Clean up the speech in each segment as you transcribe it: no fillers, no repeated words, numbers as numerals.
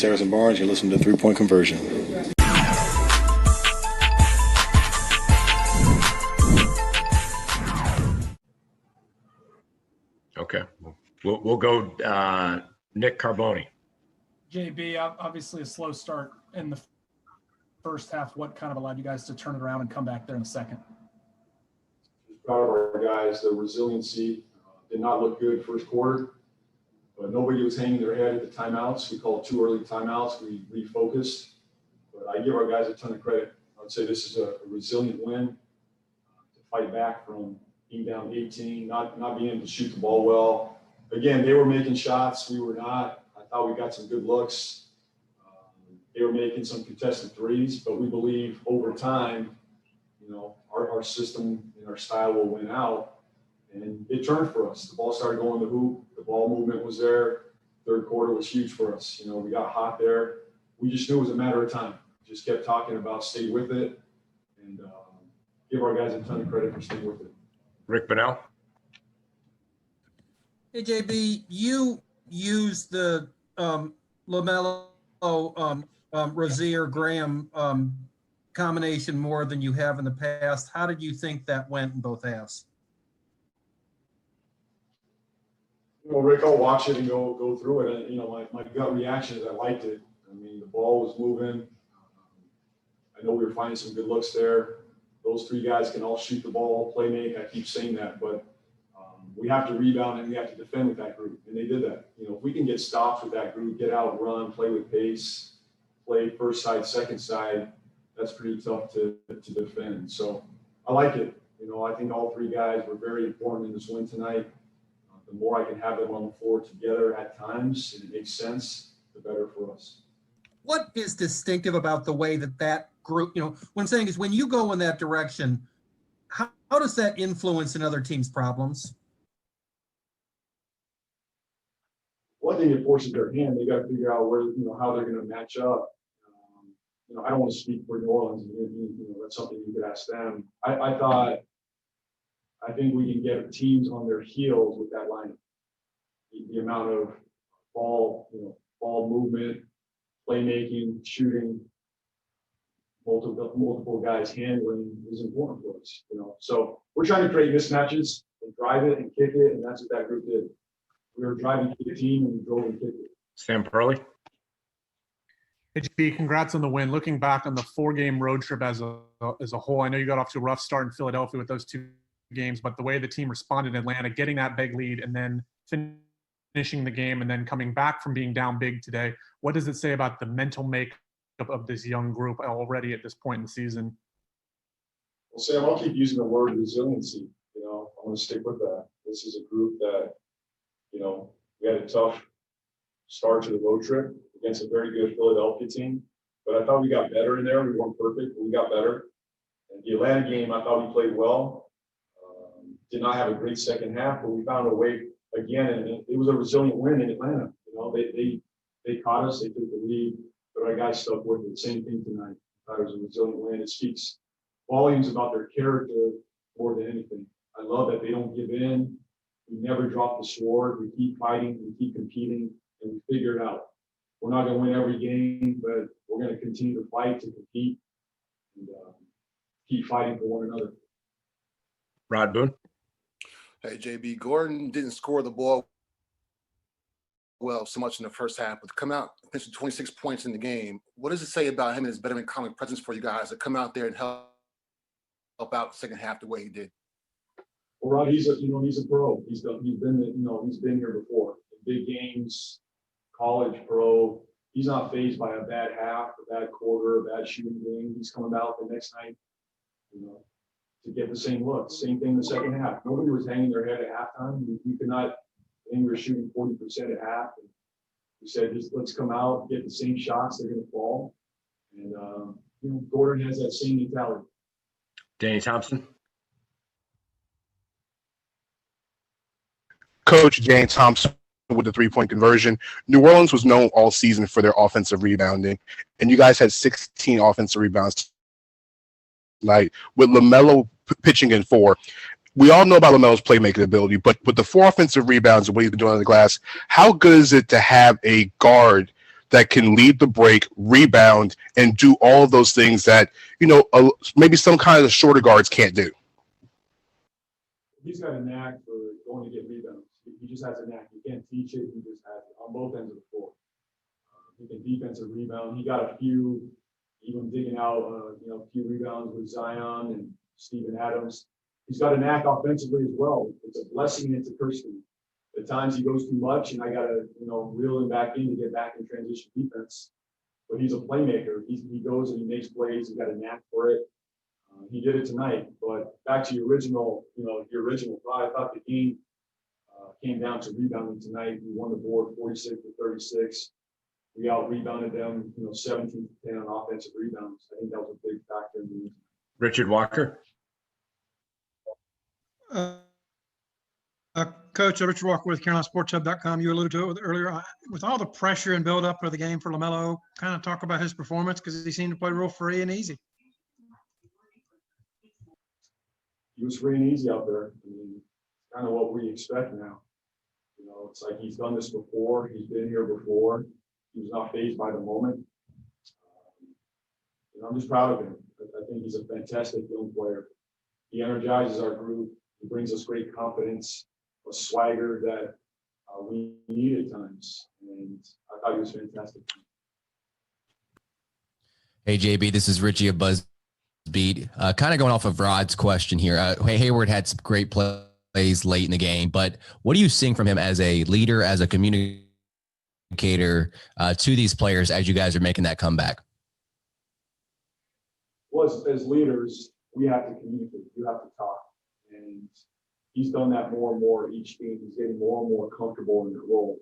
Harrison Barnes. You're listening to 3-Point Conversion. Okay, we'll go Nick Carboni. JB, obviously a slow start in the first half. What kind of allowed you guys to turn it around and come back there in the second? Proud of our guys. The resiliency did not look good first quarter, but nobody was hanging their head at the timeouts. We called 2 early timeouts. We refocused, but I give our guys a ton of credit. I would say this is a resilient win to fight back from being down 18, not being able to shoot the ball well. Again, they were making shots. We were not. I thought we got some good looks. They were making some contested threes, but we believe over time, our system and our style will win out. And it turned for us. The ball started going to the hoop. The ball movement was there. Third quarter was huge for us. We got hot there. We just knew it was a matter of time. Just kept talking about stay with it and give our guys a ton of credit for staying with it. Rick Bonnell. Hey, JB, you used the LaMelo Rozier Graham combination more than you have in the past. How did you think that went in both halves? Rick, I'll watch it and go through it. And, my gut reaction is I liked it. I mean, the ball was moving. I know we were finding some good looks there. Those 3 guys can all shoot the ball, play make. I keep saying that, but we have to rebound and we have to defend with that group. And they did that. If we can get stops with that group, get out, run, play with pace, play first side, second side, that's pretty tough to defend. So I like it. I think all 3 guys were very important in this win tonight. The more I can have them on the floor together at times, and it makes sense, the better for us. What is distinctive about the way that group, what I'm saying is when you go in that direction, how does that influence another team's problems? One thing it forces their hand. They got to figure out where, how they're going to match up. I don't want to speak for New Orleans. That's something you could ask them. I think we can get teams on their heels with that lineup. The amount of ball movement, playmaking, shooting, multiple guys handling is important for us. So we're trying to create mismatches and drive it and kick it, and that's what that group did. We were driving to the team and we drove and kicked it. Sam Perley. Hey, GP, congrats on the win. Looking back on the 4-game road trip as a whole, I know you got off to a rough start in Philadelphia with those 2 games, but the way the team responded in Atlanta, getting that big lead and then finishing the game and then coming back from being down big today, what does it say about the mental makeup of this young group already at this point in the season? Well, Sam, I'll keep using the word resiliency. I'm going to stick with that. This is a group that, we had a tough start to the road trip against a very good Philadelphia team, but I thought we got better in there. We weren't perfect, but we got better. And the Atlanta game, I thought we played well. Did not have a great second half, but we found a way again, and it was a resilient win in Atlanta. They caught us, they took the lead, but our guys stuck with it. Same thing tonight. I thought it was a resilient win. It speaks volumes about their character more than anything. I love that they don't give in. We never drop the sword. We keep fighting, we keep competing, and we figure it out. We're not going to win every game, but we're going to continue to fight, to compete, and keep fighting for one another. Rod Boone. Hey, JB, Gordon didn't score the ball well so much in the first half, but to come out, finishing 26 points in the game, what does it say about him and his veteran comic presence for you guys to come out there and help out the second half the way he did? Well, Rod, he's a pro. He's been here before in big games, college, pro. He's not fazed by a bad half, a bad quarter, a bad shooting game. He's coming out the next night, to get the same look. Same thing in the second half. Nobody was hanging their head at halftime. We could not. I think we were shooting 40% at half. And we said, just let's come out, get the same shots. They're going to fall. And Gordon has that same mentality. Danny Thompson. Coach Jane Thompson with the 3-point conversion. New Orleans was known all season for their offensive rebounding, and you guys had 16 offensive rebounds tonight with LaMelo pitching in 4. We all know about LaMelo's playmaking ability, but with the 4 offensive rebounds and what he's been doing on the glass, how good is it to have a guard that can lead the break, rebound, and do all of those things that, maybe some kind of shorter guards can't do. He's got a knack for going to get rebounds. He just has a knack. You can't teach it. He just has it on both ends of the floor. He can defensive rebound. He got a few, even digging out, a few rebounds with Zion and Steven Adams. He's got a knack offensively as well. It's a blessing and it's a curse for me. At times he goes too much and I got to, reel him back in to get back in transition defense. But he's a playmaker. He goes and he makes plays. He's got a knack for it. He did it tonight. But back to your original thought, I thought the game came down to rebounding tonight. We won the board 46-36. We out-rebounded them, 17-10 on offensive rebounds. I think that was a big factor in the game. Richard Walker. Coach, Richard Walker with CarolinaSportsHub.com. You alluded to it earlier. With all the pressure and build-up of the game for LaMelo, kind of talk about his performance because he seemed to play real free and easy. He was free and easy out there. I mean, kind of what we expect now. It's like he's done this before. He's been here before. He was not fazed by the moment. I'm just proud of him. I think he's a fantastic young player. He energizes our group. He brings us great confidence, a swagger that we need at times. And I thought he was fantastic. Hey, JB, this is Richie of BuzzBeat. Kind of going off of Rod's question here. Hayward had some great plays late in the game, but what are you seeing from him as a leader, as a communicator to these players as you guys are making that comeback? Well, as leaders, we have to communicate. You have to talk. And he's done that more and more each game. He's getting more and more comfortable in the role.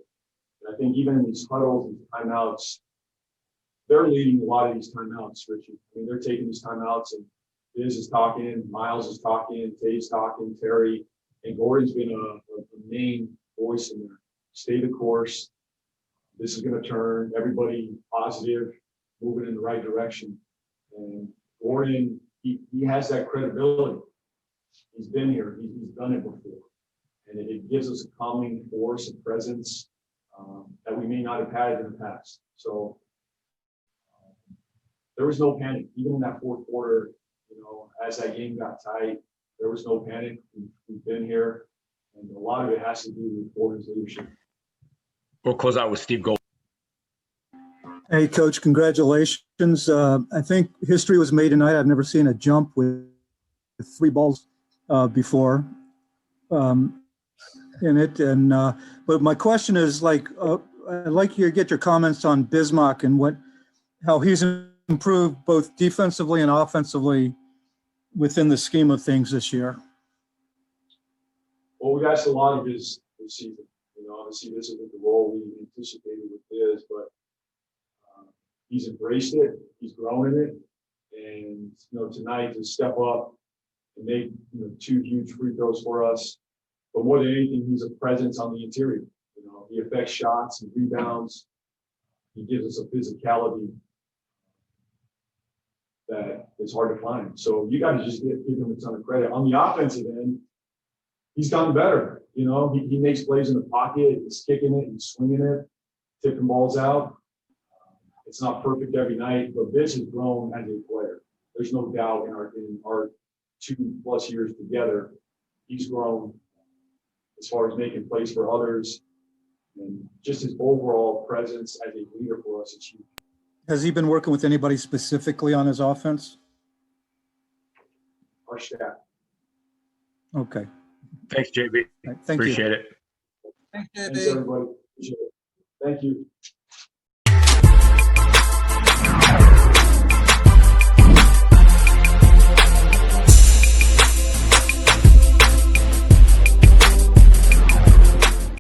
And I think even in these huddles and timeouts, they're leading a lot of these timeouts, Richie. I mean, they're taking these timeouts and Biz is talking, Miles is talking, Tave's talking, Terry, and Gordon's been a main voice in there. Stay the course. This is going to turn. Everybody positive, moving in the right direction. And Gordon, he has that credibility. He's been here. He's done it before. And it gives us a calming force, a presence that we may not have had in the past. So there was no panic. Even in that fourth quarter, as that game got tight, there was no panic. We've been here. And a lot of it has to do with Gordon's leadership. We'll close out with Steve Gold. Hey, Coach, congratulations. I think history was made tonight. I've never seen a jump with 3 balls before in it. And but my question is, I'd like you to get your comments on Bismarck and how he's improved both defensively and offensively within the scheme of things this year. Well, we've asked a lot of his season. Obviously this isn't the role we anticipated with Biz, but he's embraced it. He's grown in it. And, tonight to step up and make 2 huge free throws for us. But more than anything, he's a presence on the interior. He affects shots and rebounds. He gives us a physicality that is hard to find. So you got to just give him a ton of credit. On the offensive end, he's gotten better. He makes plays in the pocket. He's kicking it and swinging it, tipping balls out. It's not perfect every night, but Biz has grown as a player. There's no doubt in our 2+ years together, he's grown as far as making plays for others and just his overall presence as a leader for us is huge. Has he been working with anybody specifically on his offense? Our staff. Okay. Thank you, JB. Thank Appreciate it. Thanks, Thanks, JB. everybody. Appreciate it. Thank you.